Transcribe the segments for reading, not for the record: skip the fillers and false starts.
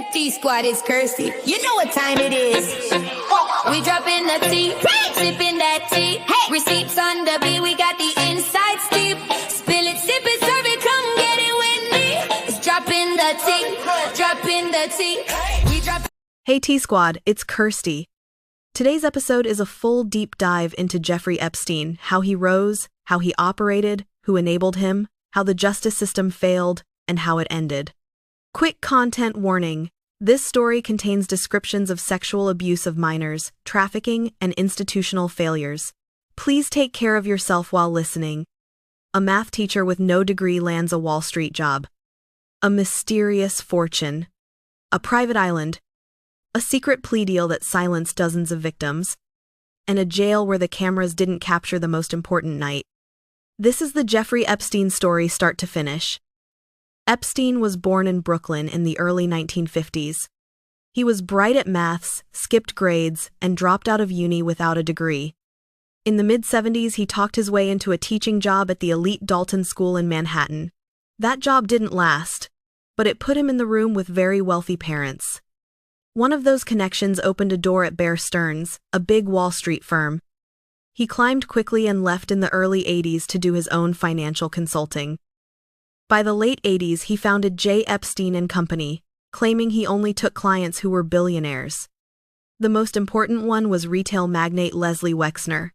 T squad is Kirsty. You know what time it is. We dropping the tea, sipping that tea. Receipts on the beat, we got the inside steep. Spill it, sip it, serve it, come get it with me. It's dropping the tea, dropping the tea. We drop. Hey T Squad, it's Kirsty. Today's episode is a full deep dive into Jeffrey Epstein, how he rose, how he operated, who enabled him, how the justice system failed, and how it ended. Quick content warning. This story contains descriptions of sexual abuse of minors, trafficking, and institutional failures. Please take care of yourself while listening. A math teacher with no degree lands a Wall Street job. A mysterious fortune. A private island. A secret plea deal that silenced dozens of victims. And a jail where the cameras didn't capture the most important night. This is the Jeffrey Epstein story start to finish. Epstein was born in Brooklyn in the early 1950s. He was bright at maths, skipped grades, and dropped out of uni without a degree. In the mid-70s, he talked his way into a teaching job at the elite Dalton School in Manhattan. That job didn't last, but it put him in the room with very wealthy parents. One of those connections opened a door at Bear Stearns, a big Wall Street firm. He climbed quickly and left in the early 80s to do his own financial consulting. By the late 80s, he founded J. Epstein and Company, claiming he only took clients who were billionaires. The most important one was retail magnate Leslie Wexner.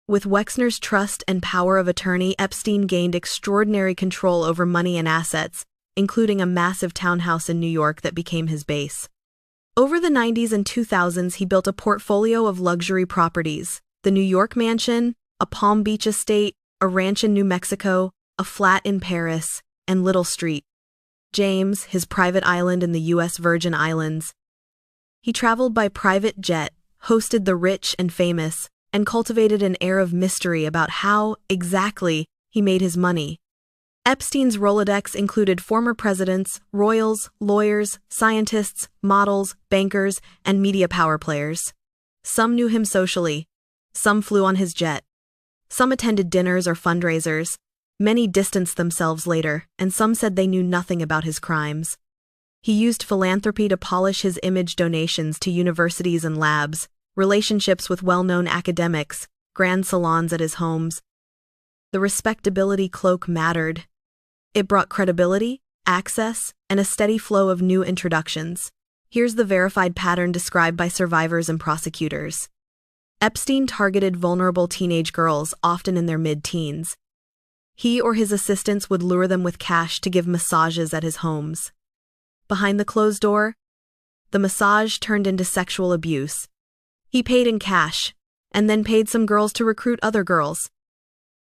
With Wexner's trust and power of attorney, Epstein gained extraordinary control over money and assets, including a massive townhouse in New York that became his base. Over the 90s and 2000s, he built a portfolio of luxury properties: the New York mansion, a Palm Beach estate, a ranch in New Mexico, a flat in Paris, and Little Street. James, his private island in the U.S. Virgin Islands. He traveled by private jet, hosted the rich and famous, and cultivated an air of mystery about how, exactly, he made his money. Epstein's Rolodex included former presidents, royals, lawyers, scientists, models, bankers, and media power players. Some knew him socially. Some flew on his jet. Some attended dinners or fundraisers. Many distanced themselves later, and some said they knew nothing about his crimes. He used philanthropy to polish his image: donations to universities and labs, relationships with well-known academics, grand salons at his homes. The respectability cloak mattered. It brought credibility, access, and a steady flow of new introductions. Here's the verified pattern described by survivors and prosecutors. Epstein targeted vulnerable teenage girls, often in their mid-teens. He or his assistants would lure them with cash to give massages at his homes. Behind the closed door, the massage turned into sexual abuse. He paid in cash, and then paid some girls to recruit other girls.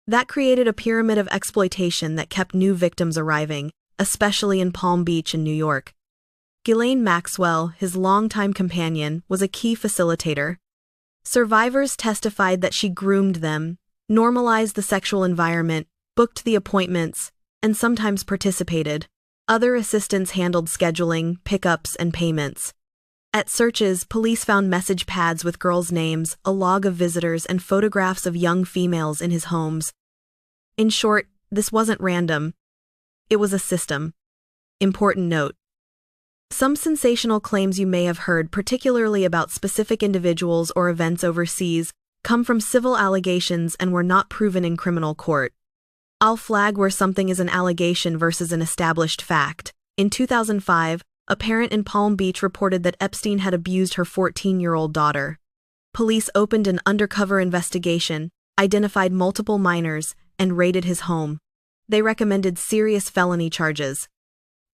That created a pyramid of exploitation that kept new victims arriving, especially in Palm Beach and New York. Ghislaine Maxwell, his longtime companion, was a key facilitator. Survivors testified that she groomed them, normalized the sexual environment, booked the appointments, and sometimes participated. Other assistants handled scheduling, pickups, and payments. At searches, police found message pads with girls' names, a log of visitors, and photographs of young females in his homes. In short, this wasn't random. It was a system. Important note. Some sensational claims you may have heard, particularly about specific individuals or events overseas, come from civil allegations and were not proven in criminal court. I'll flag where something is an allegation versus an established fact. In 2005, a parent in Palm Beach reported that Epstein had abused her 14-year-old daughter. Police opened an undercover investigation, identified multiple minors, and raided his home. They recommended serious felony charges.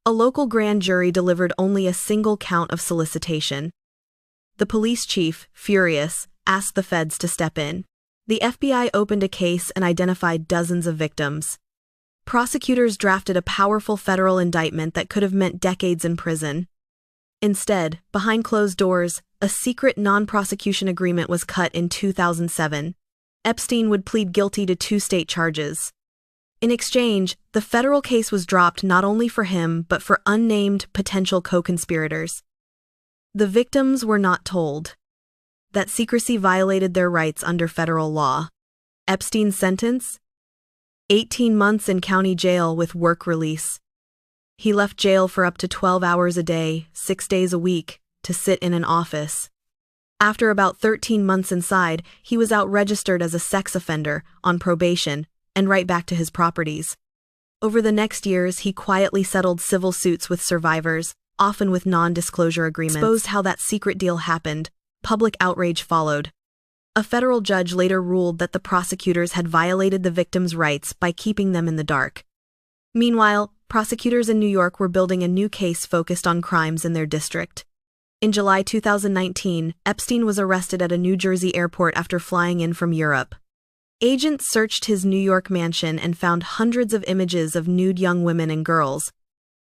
A local grand jury delivered only a single count of solicitation. The police chief, furious, asked the feds to step in. The FBI opened a case and identified dozens of victims. Prosecutors drafted a powerful federal indictment that could have meant decades in prison. Instead, behind closed doors, a secret non-prosecution agreement was cut in 2007. Epstein would plead guilty to 2 state charges. In exchange, the federal case was dropped not only for him but for unnamed potential co-conspirators. The victims were not told. That secrecy violated their rights under federal law. Epstein's sentence? 18 months in county jail with work release. He left jail for up to 12 hours a day, 6 days a week, to sit in an office. After about 13 months inside, he was out registered as a sex offender, on probation, and right back to his properties. Over the next years, he quietly settled civil suits with survivors, often with non-disclosure agreements. Exposed how that secret deal happened, public outrage followed. A federal judge later ruled that the prosecutors had violated the victims' rights by keeping them in the dark. Meanwhile, prosecutors in New York were building a new case focused on crimes in their district. In July 2019, Epstein was arrested at a New Jersey airport after flying in from Europe. Agents searched his New York mansion and found hundreds of images of nude young women and girls,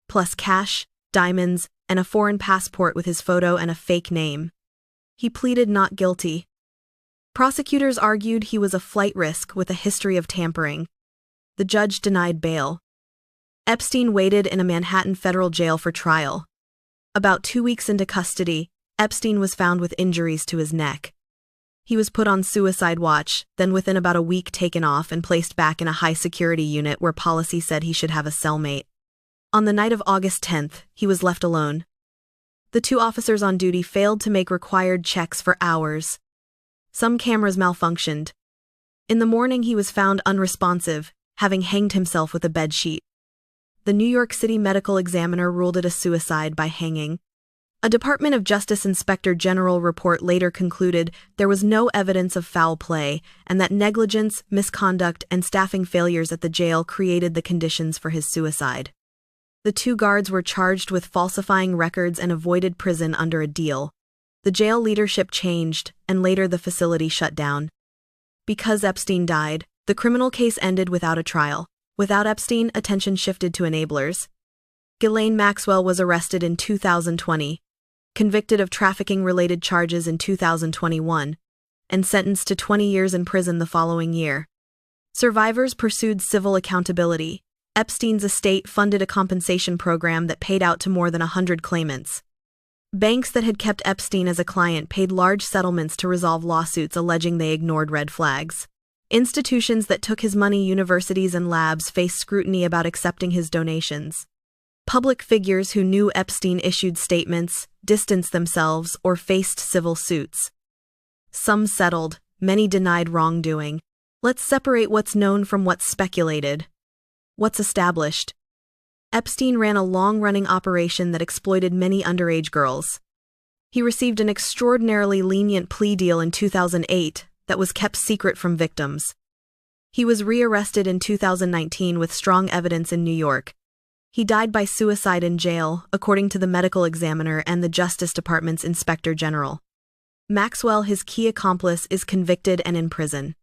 plus cash, diamonds, and a foreign passport with his photo and a fake name. He pleaded not guilty. Prosecutors argued he was a flight risk with a history of tampering. The judge denied bail. Epstein waited in a Manhattan federal jail for trial. About 2 weeks into custody, Epstein was found with injuries to his neck. He was put on suicide watch, then within about a week taken off and placed back in a high-security unit where policy said he should have a cellmate. On the night of August 10th, he was left alone. The 2 officers on duty failed to make required checks for hours. Some cameras malfunctioned. In the morning, he was found unresponsive, having hanged himself with a bedsheet. The New York City medical examiner ruled it a suicide by hanging. A Department of Justice Inspector General report later concluded there was no evidence of foul play and that negligence, misconduct, and staffing failures at the jail created the conditions for his suicide. The 2 guards were charged with falsifying records and avoided prison under a deal. The jail leadership changed, and later the facility shut down. Because Epstein died, the criminal case ended without a trial. Without Epstein, attention shifted to enablers. Ghislaine Maxwell was arrested in 2020, convicted of trafficking-related charges in 2021, and sentenced to 20 years in prison the following year. Survivors pursued civil accountability. Epstein's estate funded a compensation program that paid out to more than 100 claimants. Banks that had kept Epstein as a client paid large settlements to resolve lawsuits alleging they ignored red flags. Institutions that took his money, universities and labs, faced scrutiny about accepting his donations. Public figures who knew Epstein issued statements, distanced themselves, or faced civil suits. Some settled, many denied wrongdoing. Let's separate what's known from what's speculated. What's established? Epstein ran a long-running operation that exploited many underage girls. He received an extraordinarily lenient plea deal in 2008 that was kept secret from victims. He was rearrested in 2019 with strong evidence in New York. He died by suicide in jail, according to the medical examiner and the Justice Department's Inspector General. Maxwell, his key accomplice, is convicted and in prison.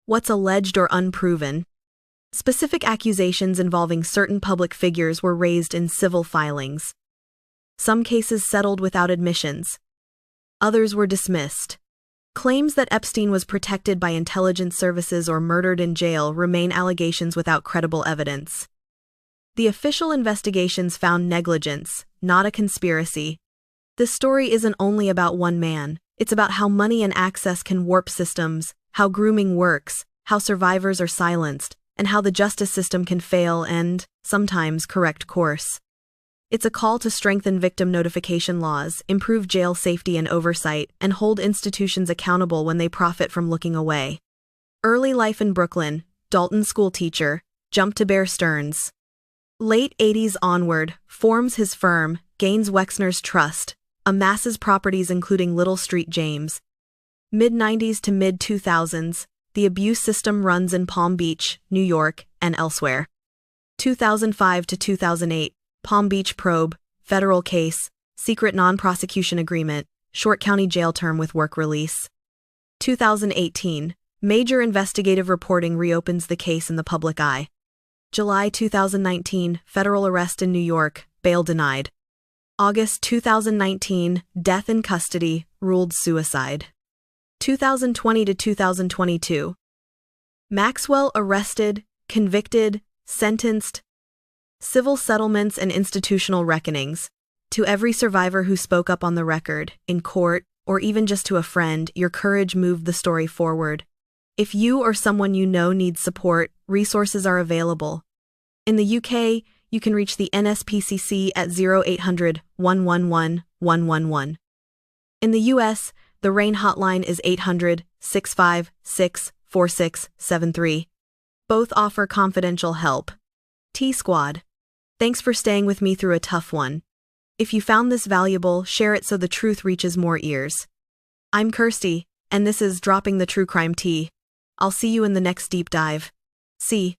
What's alleged or unproven? Specific accusations involving certain public figures were raised in civil filings. Some cases settled without admissions. Others were dismissed. Claims that Epstein was protected by intelligence services or murdered in jail remain allegations without credible evidence. The official investigations found negligence, not a conspiracy. This story isn't only about one man, it's about how money and access can warp systems, how grooming works, how survivors are silenced, and how the justice system can fail and, sometimes, correct course. It's a call to strengthen victim notification laws, improve jail safety and oversight, and hold institutions accountable when they profit from looking away. Early life in Brooklyn, Dalton schoolteacher, jumped to Bear Stearns. Late 80s onward, forms his firm, gains Wexner's trust, amasses properties including Little Street James. Mid-90s to mid-2000s, the abuse system runs in Palm Beach, New York, and elsewhere. 2005 to 2008, Palm Beach probe, federal case, secret non-prosecution agreement, short county jail term with work release. 2018, major investigative reporting reopens the case in the public eye. July 2019, federal arrest in New York, bail denied. August 2019, death in custody, ruled suicide. 2020 to 2022. Maxwell arrested, convicted, sentenced. Civil settlements and institutional reckonings. To every survivor who spoke up on the record, in court, or even just to a friend, your courage moved the story forward. If you or someone you know needs support, resources are available. In the UK, You can reach the NSPCC at 0800-111-111. In the U.S., the RAIN hotline is 800-656-4673. Both offer confidential help. T-Squad. Thanks for staying with me through a tough one. If you found this valuable, share it so the truth reaches more ears. I'm Kirsty, and this is Dropping the True Crime Tea. I'll see you in the next deep dive. See.